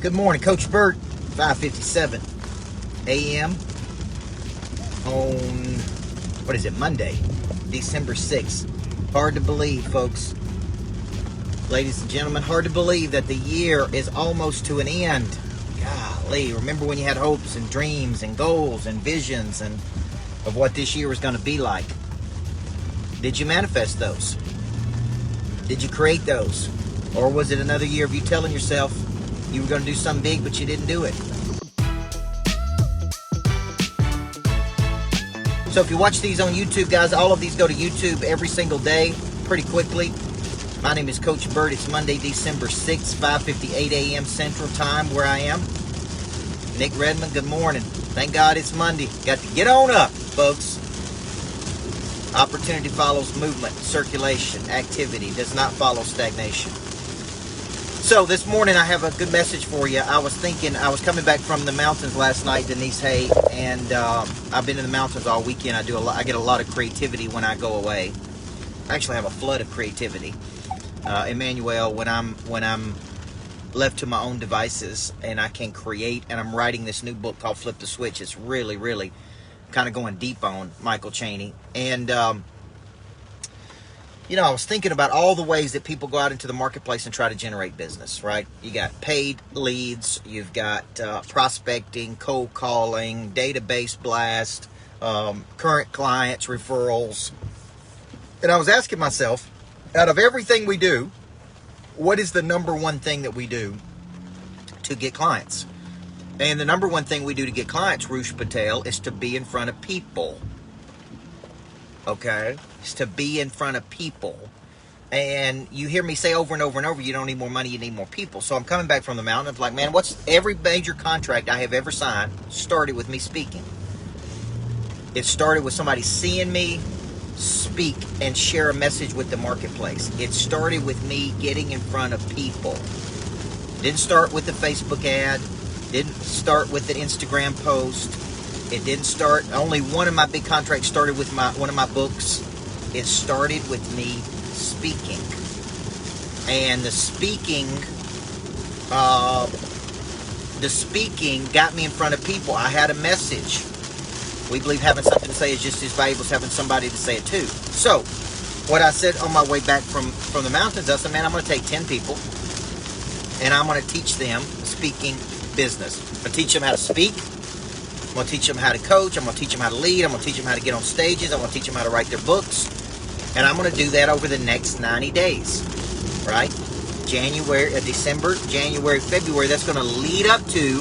Good morning, Coach Burt. 5:57 a.m. on, Monday, December 6th. Hard to believe, folks. Ladies and gentlemen, hard to believe that the year is almost to an end. Golly, remember when you had hopes and dreams and goals and visions and of what this year was going to be like? Did you manifest those? Did you create those? Or was it another year of you telling yourself you were going to do something big, but you didn't do it? So if you watch these on YouTube, guys, all of these go to YouTube every single day pretty quickly. My name is Coach Burt. It's Monday, December 6th, 5:58 a.m. Central Time where I am. Nick Redmond, good morning. Thank God it's Monday. Got to get on up, folks. Opportunity follows movement, circulation, activity. Does not follow stagnation. So this morning I have a good message for you. I was coming back from the mountains last night, Denise Hay, and I've been in the mountains all weekend. I get a lot of creativity when I go away. I actually have a flood of creativity. Emmanuel, when I'm left to my own devices and I can create, and I'm writing this new book called Flip the Switch. It's really, really kind of going deep on Michael Chaney. And I was thinking about all the ways that people go out into the marketplace and try to generate business, right? You got paid leads, you've got prospecting, cold calling, database blast, current clients, referrals. And I was asking myself, out of everything we do, what is the number one thing that we do to get clients? And the number one thing we do to get clients, Roosh Patel, is to be in front of people. Okay? It's to be in front of people. And you hear me say over and over and over, you don't need more money, you need more people. So I'm coming back from the mountain. I'm like, man, every major contract I have ever signed started with me speaking. It started with somebody seeing me speak and share a message with the marketplace. It started with me getting in front of people. Didn't start with the Facebook ad. Didn't start with the Instagram post. It didn't start, only one of my big contracts started with one of my books. It started with me speaking. And the speaking got me in front of people. I had a message. We believe having something to say is just as valuable as having somebody to say it to. So, what I said on my way back from the mountains, I said, man, I'm going to take 10 people and I'm going to teach them speaking business. I'm going to teach them how to speak. I'm going to teach them how to coach. I'm going to teach them how to lead. I'm going to teach them how to get on stages. I'm going to teach them how to write their books. And I'm going to do that over the next 90 days, right? December, January, February. That's going to lead up to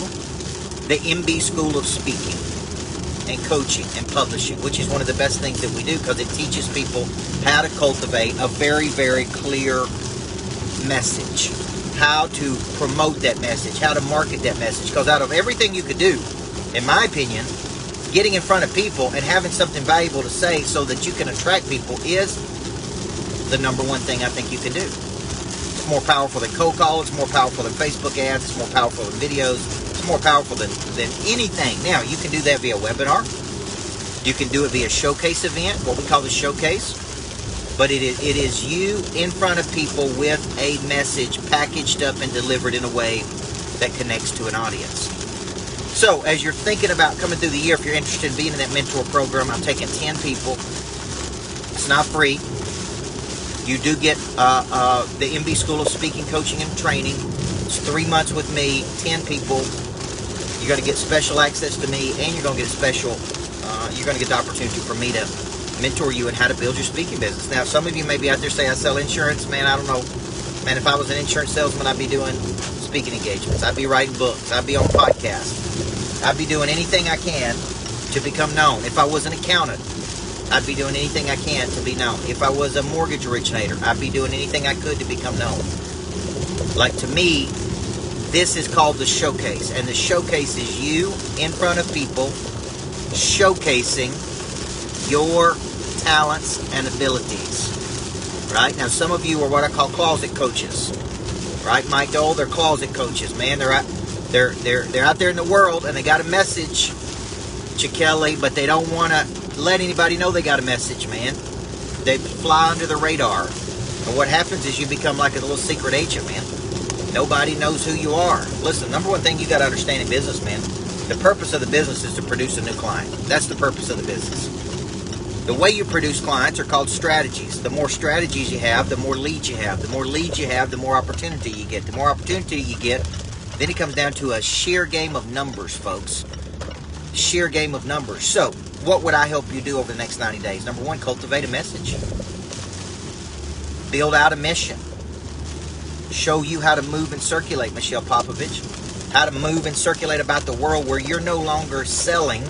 the MB School of Speaking and Coaching and Publishing, which is one of the best things that we do because it teaches people how to cultivate a very, very clear message, how to promote that message, how to market that message. Because out of everything you could do, in my opinion, getting in front of people and having something valuable to say so that you can attract people is the number one thing I think you can do. It's more powerful than cold call. It's more powerful than Facebook ads. It's more powerful than videos. It's more powerful than anything. Now, you can do that via webinar. You can do it via showcase event, what we call the showcase. But it is you in front of people with a message packaged up and delivered in a way that connects to an audience. So, as you're thinking about coming through the year, if you're interested in being in that mentor program, I'm taking 10 people. It's not free. You do get the MB School of Speaking, Coaching, and Training. It's 3 months with me, 10 people. You're going to get special access to me, and you're going to get you're going to get the opportunity for me to mentor you in how to build your speaking business. Now, some of you may be out there say, I sell insurance. Man, I don't know. Man, if I was an insurance salesman, I'd be doing speaking engagements. I'd be writing books. I'd be on podcasts. I'd be doing anything I can to become known. If I was an accountant, I'd be doing anything I can to be known. If I was a mortgage originator, I'd be doing anything I could to become known. Like, to me, this is called the showcase. And the showcase is you in front of people showcasing your talents and abilities. Right? Now, some of you are what I call closet coaches. Right? Mike Dole, they're closet coaches, man. They're out there in the world and they got a message, Chikelli, but they don't want to let anybody know they got a message, man. They fly under the radar. And what happens is you become like a little secret agent, man. Nobody knows who you are. Listen, number one thing you got to understand in business, man, the purpose of the business is to produce a new client. That's the purpose of the business. The way you produce clients are called strategies. The more strategies you have, the more leads you have. The more leads you have, the more opportunity you get. The more opportunity you get, then it comes down to a sheer game of numbers, folks. Sheer game of numbers. So, what would I help you do over the next 90 days? Number one, cultivate a message. Build out a mission. Show you how to move and circulate, Michelle Popovich. How to move and circulate about the world where you're no longer selling,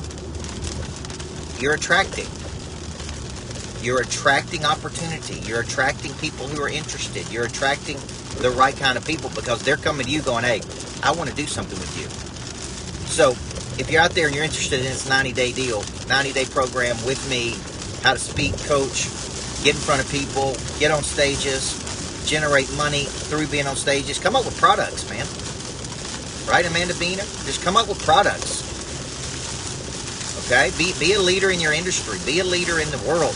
you're attracting. You're attracting opportunity. You're attracting people who are interested. You're attracting the right kind of people because they're coming to you going, hey, I want to do something with you. So if you're out there and you're interested in this 90-day deal, 90-day program with me, how to speak, coach, get in front of people, get on stages, generate money through being on stages, come up with products, man. Right, Amanda Bina? Just come up with products. Okay? Be a leader in your industry. Be a leader in the world.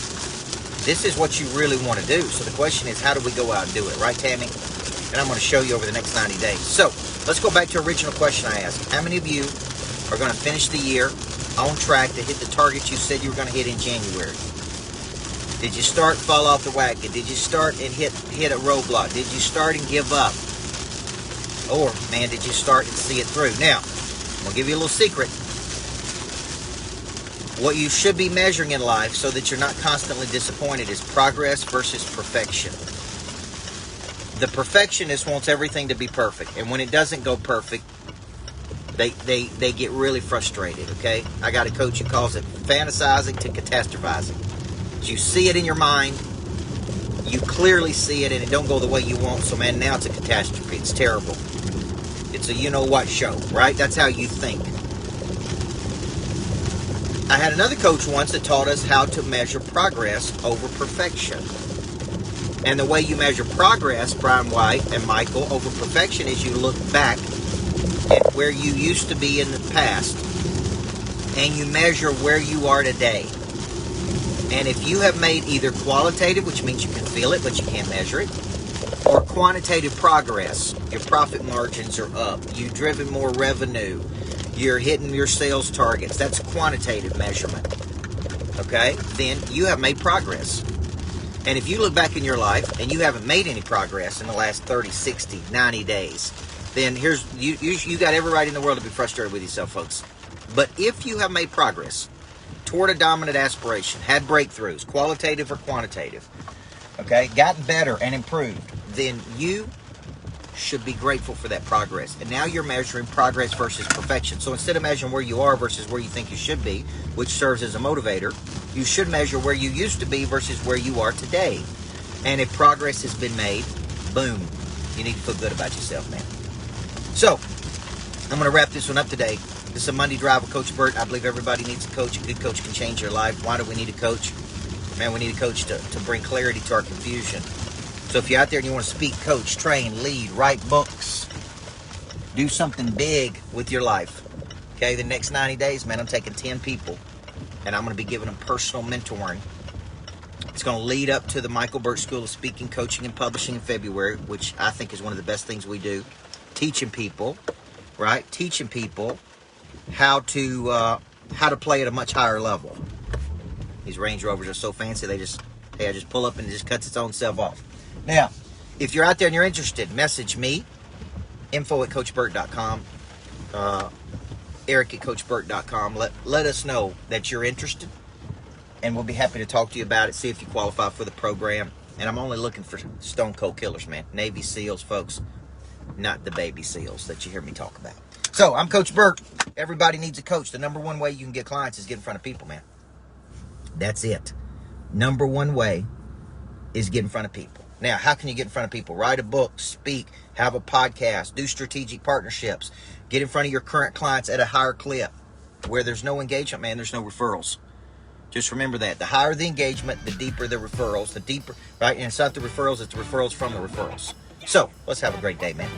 This is what you really want to do. So the question is, how do we go out and do it? Right, Tammy? And I'm going to show you over the next 90 days. So let's go back to the original question I asked. How many of you are going to finish the year on track to hit the target you said you were going to hit in January? Did you start and fall off the wagon? Did you start and hit a roadblock? Did you start and give up? Or, man, did you start and see it through? Now, I'm going to give you a little secret. What you should be measuring in life so that you're not constantly disappointed is progress versus perfection. The perfectionist wants everything to be perfect. And when it doesn't go perfect, they get really frustrated, okay? I got a coach who calls it fantasizing to catastrophizing. You see it in your mind, you clearly see it, and it don't go the way you want, so man, now it's a catastrophe. It's terrible. It's a you-know-what show, right? That's how you think. I had another coach once that taught us how to measure progress over perfection. And the way you measure progress, Brian White and Michael, over perfection is you look back at where you used to be in the past and you measure where you are today. And if you have made either qualitative, which means you can feel it but you can't measure it, or quantitative progress, your profit margins are up, you've driven more revenue, you're hitting your sales targets, that's quantitative measurement, okay? Then you have made progress. And if you look back in your life and you haven't made any progress in the last 30, 60, 90 days, then here's you got every right in the world to be frustrated with yourself, folks. But if you have made progress toward a dominant aspiration, had breakthroughs, qualitative or quantitative, okay, gotten better and improved, then you should be grateful for that progress. And now you're measuring progress versus perfection. So instead of measuring where you are versus where you think you should be, which serves as a motivator, you should measure where you used to be versus where you are today. And if progress has been made, boom, you need to feel good about yourself, man. So, I'm going to wrap this one up today. This is a Monday Drive with Coach Burt. I believe everybody needs a coach. A good coach can change your life. Why do we need a coach? Man, we need a coach to bring clarity to our confusion. So if you're out there and you want to speak, coach, train, lead, write books, do something big with your life, okay, the next 90 days, man, I'm taking 10 people, and I'm going to be giving them personal mentoring. It's going to lead up to the Michael Burt School of Speaking, Coaching, and Publishing in February, which I think is one of the best things we do. Teaching people, right? Teaching people how to play at a much higher level. These Range Rovers are so fancy, I just pull up and it just cuts its own self off. Now, if you're out there and you're interested, message me, info@coachburt.com, eric@coachburt.com. Let us know that you're interested, and we'll be happy to talk to you about it, see if you qualify for the program. And I'm only looking for stone cold killers, man. Navy SEALs, folks, not the baby SEALs that you hear me talk about. So, I'm Coach Burt. Everybody needs a coach. The number one way you can get clients is get in front of people, man. That's it. Number one way is get in front of people. Now, how can you get in front of people? Write a book, speak, have a podcast, do strategic partnerships, get in front of your current clients at a higher clip. Where there's no engagement, man, there's no referrals. Just remember that. The higher the engagement, the deeper the referrals, the deeper, right? And it's not the referrals, it's the referrals from the referrals. So, let's have a great day, man.